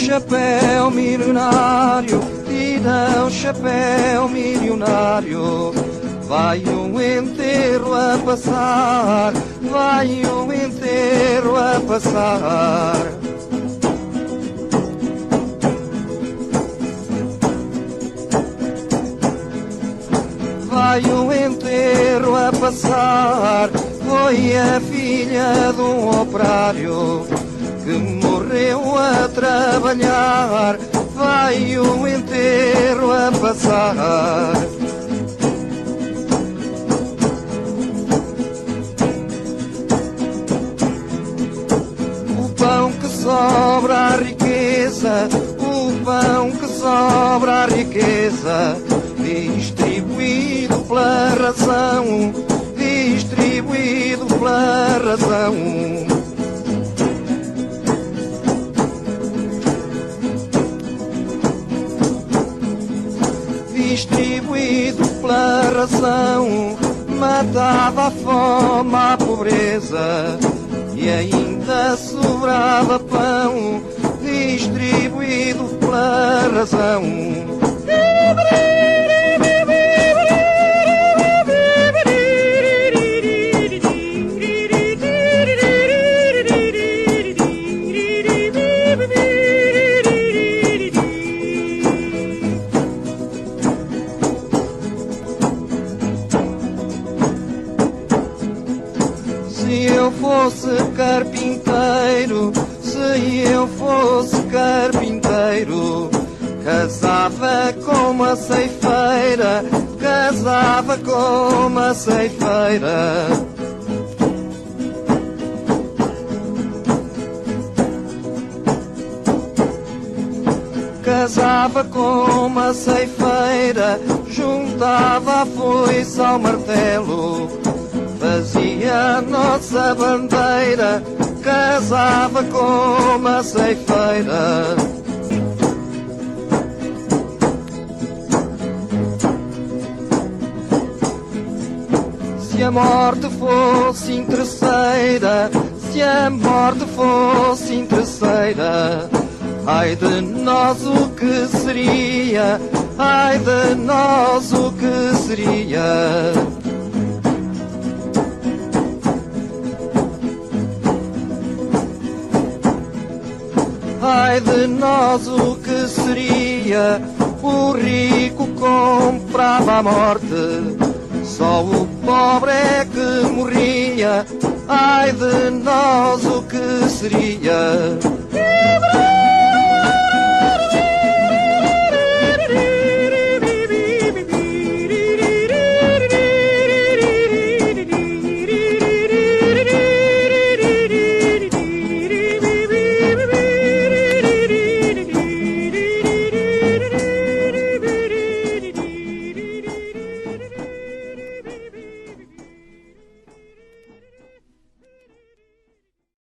chapéu milionário, tira o chapéu milionário. Vai o enterro a passar, vai o enterro a passar. Vai o enterro a passar, foi a filha de um operário que morreu a trabalhar. Vai o enterro a passar. O pão que sobra à riqueza, o pão que sobra à riqueza, distribuído pela razão, distribuído pela razão. Distribuído pela razão, matava a fome, a pobreza, e ainda sobrava pão, distribuído pela razão. Se eu fosse carpinteiro, se eu fosse carpinteiro, casava com uma ceifeira, casava com uma ceifeira. Casava com uma ceifeira, juntava a foice ao martelo, fazia a nossa bandeira, casava com uma ceifeira. Se a morte fosse interesseira, se a morte fosse interesseira, ai de nós o que seria, ai de nós o que seria. Ai de nós o que seria, o rico comprava a morte, só o pobre é que morria. Ai de nós o que seria.